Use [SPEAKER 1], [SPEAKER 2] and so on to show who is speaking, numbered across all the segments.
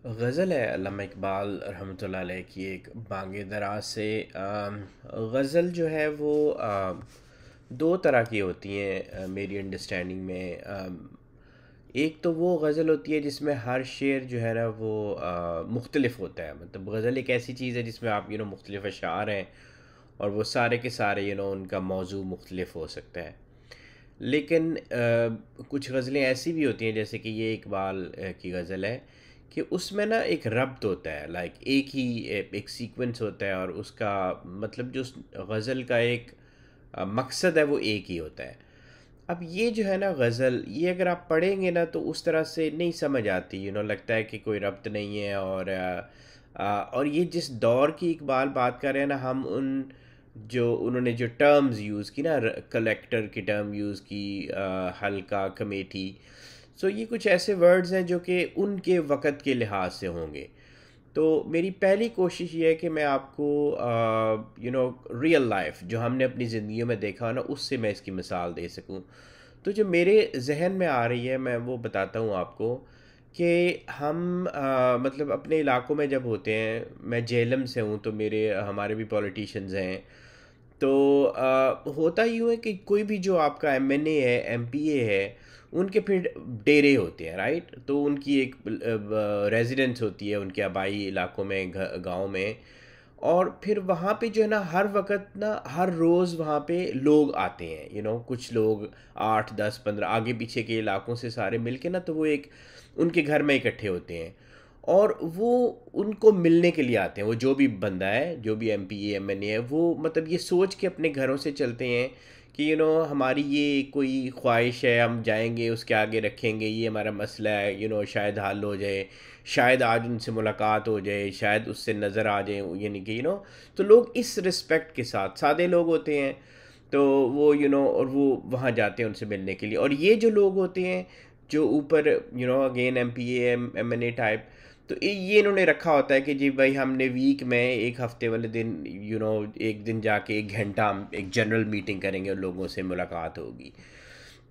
[SPEAKER 1] गज़ल है अल्लामा इकबाल रहमतुल्लाह अलैह की एक बांगे दराज से। गज़ल जो है वो दो तरह की होती हैं मेरी अंडरस्टैंडिंग में। एक तो वो गज़ल होती है जिसमें हर शेर जो है ना वो मुख्तलिफ होता है। मतलब गज़ल एक ऐसी चीज़ है जिसमें आप मुख्तलिफ अशार हैं और वो सारे के सारे उनका मौजू मुख्तलिफ हो सकता है। लेकिन कुछ गज़लें ऐसी भी होती हैं जैसे कि ये इकबाल की गज़ल है कि उसमें ना एक रब्त होता है, लाइक एक ही एक सीक्वेंस होता है और उसका मतलब जो उस गज़ल का एक मकसद है वो एक ही होता है। अब ये जो है ना गज़ल, ये अगर आप पढ़ेंगे ना तो उस तरह से नहीं समझ आती, लगता है कि कोई रब्त नहीं है। और ये जिस दौर की इकबाल बात कर रहे हैं ना, हम उन जो उन्होंने जो टर्म्स यूज़ की ना, कलेक्टर की टर्म यूज़ की, हल्का, कमेटी। सो ये कुछ ऐसे वर्ड्स हैं जो कि उनके वक़्त के लिहाज से होंगे। तो मेरी पहली कोशिश ये है कि मैं आपको रियल लाइफ जो हमने अपनी ज़िंदगियों में देखा हो ना, उससे मैं इसकी मिसाल दे सकूं। तो जो मेरे जहन में आ रही है मैं वो बताता हूँ आपको कि हम मतलब अपने इलाकों में जब होते हैं, मैं जेलम से हूँ तो मेरे हमारे भी पॉलिटिशियंस हैं। तो होता यूँ है कि कोई भी जो आपका एमएनए है, एमपीए है, उनके फिर डेरे होते हैं, राइट? तो उनकी एक रेजिडेंस होती है उनके आबाई इलाकों में, गांव में। और फिर वहाँ पे जो है ना हर वक्त ना हर रोज़ वहाँ पे लोग आते हैं, कुछ लोग 8 10 15 आगे पीछे के इलाकों से सारे मिलके ना, तो वो एक उनके घर में इकट्ठे होते हैं और वो उनको मिलने के लिए आते हैं। वो जो भी बंदा है, जो भी एमपी एमएनए है, वो मतलब ये सोच के अपने घरों से चलते हैं कि हमारी ये कोई ख्वाहिश है, हम जाएंगे उसके आगे रखेंगे, ये हमारा मसला है, शायद हल हो जाए, शायद आज उनसे मुलाकात हो जाए, शायद उससे नज़र आ जाए, यानी कि तो लोग इस रिस्पेक्ट के साथ, सादे लोग होते हैं, तो वो और वो वहाँ जाते हैं उनसे मिलने के लिए। और ये जो लोग होते हैं जो ऊपर again M P M N A type, तो ये इन्होंने रखा होता है कि जी भाई हमने वीक में एक हफ्ते वाले दिन एक दिन जाके 1 घंटा हम एक जनरल मीटिंग करेंगे और लोगों से मुलाकात होगी।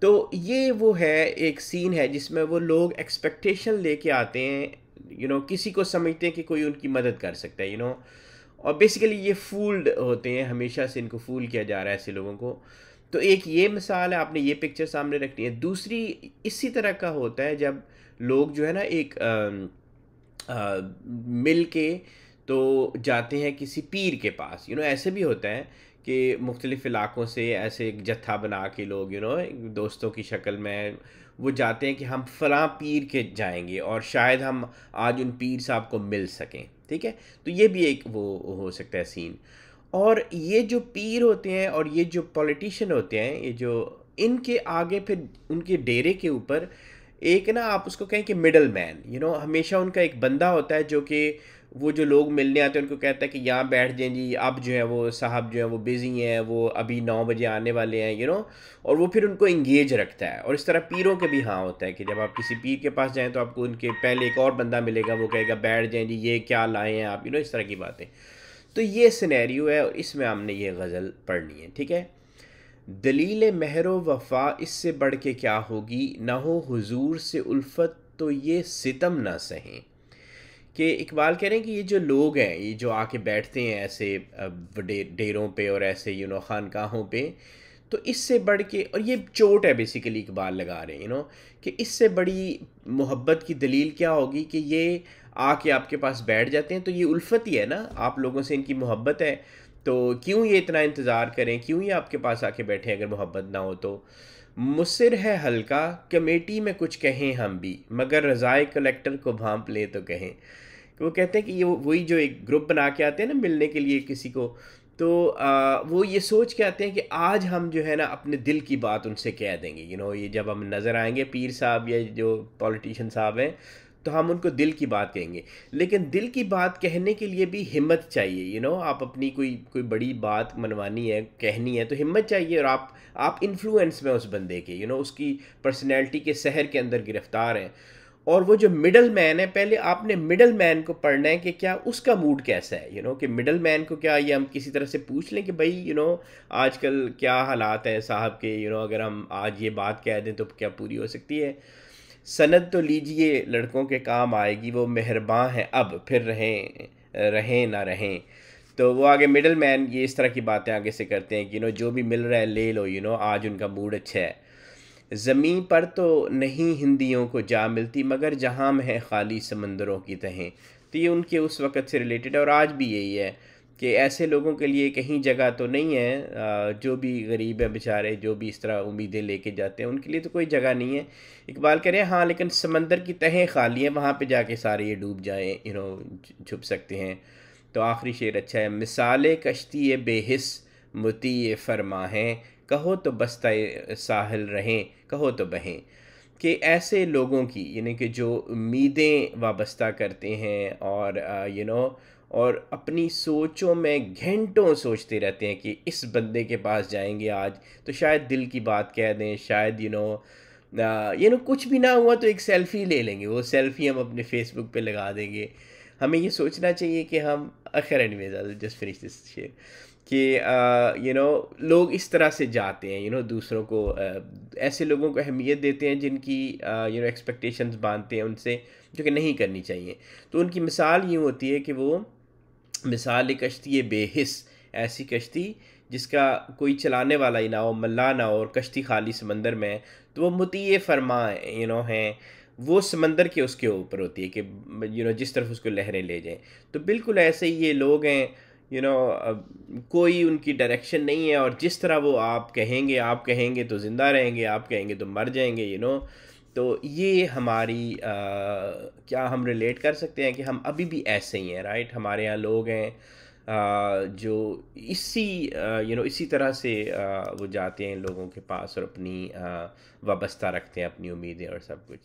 [SPEAKER 1] तो ये वो है, एक सीन है जिसमें वो लोग एक्सपेक्टेशन लेके आते हैं, किसी को समझते हैं कि कोई उनकी मदद कर सकता है, और बेसिकली ये फूल्ड होते हैं, हमेशा से इनको फूल किया जा रहा है ऐसे लोगों को। तो एक ये मिसाल है, आपने ये पिक्चर सामने रखनी है। दूसरी इसी तरह का होता है जब लोग जो है ना एक मिल के तो जाते हैं किसी पीर के पास। ऐसे भी होता है कि मुख्तलिफ़ इलाक़ों से ऐसे एक जत्था बना के लोग दोस्तों की शक्ल में वो जाते हैं कि हम फ़लाँ पीर के जाएंगे और शायद हम आज उन पीर साहब को मिल सकें। ठीक है? तो ये भी एक वो हो सकता है सीन। और ये जो पीर होते हैं और ये जो पॉलिटिशियन होते हैं, ये जो इनके आगे फिर उनके डेरे के ऊपर एक ना, आप उसको कहें कि मिडल मैन, हमेशा उनका एक बंदा होता है जो कि वो जो लोग मिलने आते हैं उनको कहता है कि यहाँ बैठ जाएं जी, अब जो है वो साहब जो है वो बिज़ी हैं, वो अभी 9 बजे आने वाले हैं, और वो फिर उनको इंगेज रखता है। और इस तरह पीरों के भी हाँ होता है कि जब आप किसी पीर के पास जाएं तो आपको उनके पहले एक और बंदा मिलेगा, वो कहेगा बैठ जाएं जी, ये क्या लाए हैं आप, इस तरह की बातें। तो ये सिनेरियो है और इसमें हमने ये गज़ल पढ़नी है। ठीक है? दलील महर वफ़ा इससे बढ़ के क्या होगी, ना हो हुजूर से उल्फत तो ये सितम ना सहें। कि इकबाल कह रहे हैं कि ये जो लोग हैं, ये जो आके बैठते हैं ऐसे डेरों पे और ऐसे खानकाहों पे, तो इससे बढ़ के, और ये चोट है बेसिकली इकबाल लगा रहे हैं कि इससे बड़ी मोहब्बत की दलील क्या होगी कि ये आके आपके पास बैठ जाते हैं, तो ये उल्फत ही है ना, आप लोगों से इनकी मोहब्बत है। तो क्यों ये इतना इंतज़ार करें, क्यों ये आपके पास आके बैठे अगर मोहब्बत ना हो तो। मुसिर है हल्का, कमेटी में कुछ कहें हम भी, मगर रज़ाए कलेक्टर को भांप ले तो कहें। वो कहते हैं कि ये वही जो एक ग्रुप बना के आते हैं ना मिलने के लिए किसी को, तो वो ये सोच के आते हैं कि आज हम जो है ना अपने दिल की बात उनसे कह देंगे। ये जब हम नज़र आएंगे पीर साहब या जो पॉलिटिशियन साहब हैं, तो हम उनको दिल की बात कहेंगे। लेकिन दिल की बात कहने के लिए भी हिम्मत चाहिए। आप अपनी कोई कोई बड़ी बात मनवानी है, कहनी है, तो हिम्मत चाहिए। और आप इन्फ्लुएंस में उस बंदे के, उसकी पर्सनैलिटी के सहर के अंदर गिरफ्तार हैं। और वो जो मिडल मैन है, पहले आपने मिडल मैन को पढ़ना है कि क्या उसका मूड कैसा है। कि मिडल मैन को क्या ये हम किसी तरह से पूछ लें कि भाई आजकल क्या हालात हैं साहब के, अगर हम आज ये बात कह दें तो क्या पूरी हो सकती है। सनद तो लीजिए लड़कों के काम आएगी, वो मेहरबान है अब फिर रहें रहें ना रहें। तो वो आगे मिडल मैन ये इस तरह की बातें आगे से करते हैं कि जो भी मिल रहा है ले लो, आज उनका मूड अच्छा है। ज़मीं पर तो नहीं हिंदियों को जा मिलती, मगर जहाँ में है खाली समंदरों की तहें। तो ये उनके उस वक़्त से रिलेटेड है, और आज भी यही है कि ऐसे लोगों के लिए कहीं जगह तो नहीं है। जो भी गरीब है बेचारे, जो भी इस तरह उम्मीदें लेके जाते हैं, उनके लिए तो कोई जगह नहीं है। इकबाल कह रहे हैं हाँ, लेकिन समंदर की तहें खाली हैं, वहाँ पे जाके सारे ये डूब जाएँ, छुप सकते हैं। तो आखिरी शेर अच्छा है, मिसाल कश्ती बेहिस मुती फरमा है, कहो तो बस्ता साहिल रहें, कहो तो बहें। कि ऐसे लोगों की, कि जो उम्मीदें वाबस्ता करते हैं, और और अपनी सोचों में घंटों सोचते रहते हैं कि इस बंदे के पास जाएंगे आज तो शायद दिल की बात कह दें, शायद कुछ भी ना हुआ तो एक सेल्फ़ी ले लेंगे, वो सेल्फ़ी हम अपने फेसबुक पे लगा देंगे। हमें ये सोचना चाहिए कि हम खैर anyways I just finish this share कि लोग इस तरह से जाते हैं, दूसरों को ऐसे लोगों को अहमियत देते हैं जिनकी एक्सपेक्टेशंस बांधते हैं उनसे, जो कि नहीं करनी चाहिए। तो उनकी मिसाल यूँ होती है कि वो मिसाल एक कश्ती बेहिस, ऐसी कश्ती जिसका कोई चलाने वाला ही ना हो, मल्लाह ना हो, और कश्ती खाली समंदर में है, तो वो मुतीय फरमा हैं, वो समंदर के उसके ऊपर होती है कि जिस तरफ उसको लहरें ले जाएं। तो बिल्कुल ऐसे ही ये लोग हैं, कोई उनकी डायरेक्शन नहीं है, और जिस तरह वो आप कहेंगे तो ज़िंदा रहेंगे, आप कहेंगे तो मर जाएंगे। तो ये हमारी क्या हम रिलेट कर सकते हैं कि हम अभी भी ऐसे ही हैं, राइट? हमारे यहाँ लोग हैं जो इसी तरह से वो जाते हैं लोगों के पास और अपनी वाबस्ता रखते हैं अपनी उम्मीदें और सब कुछ।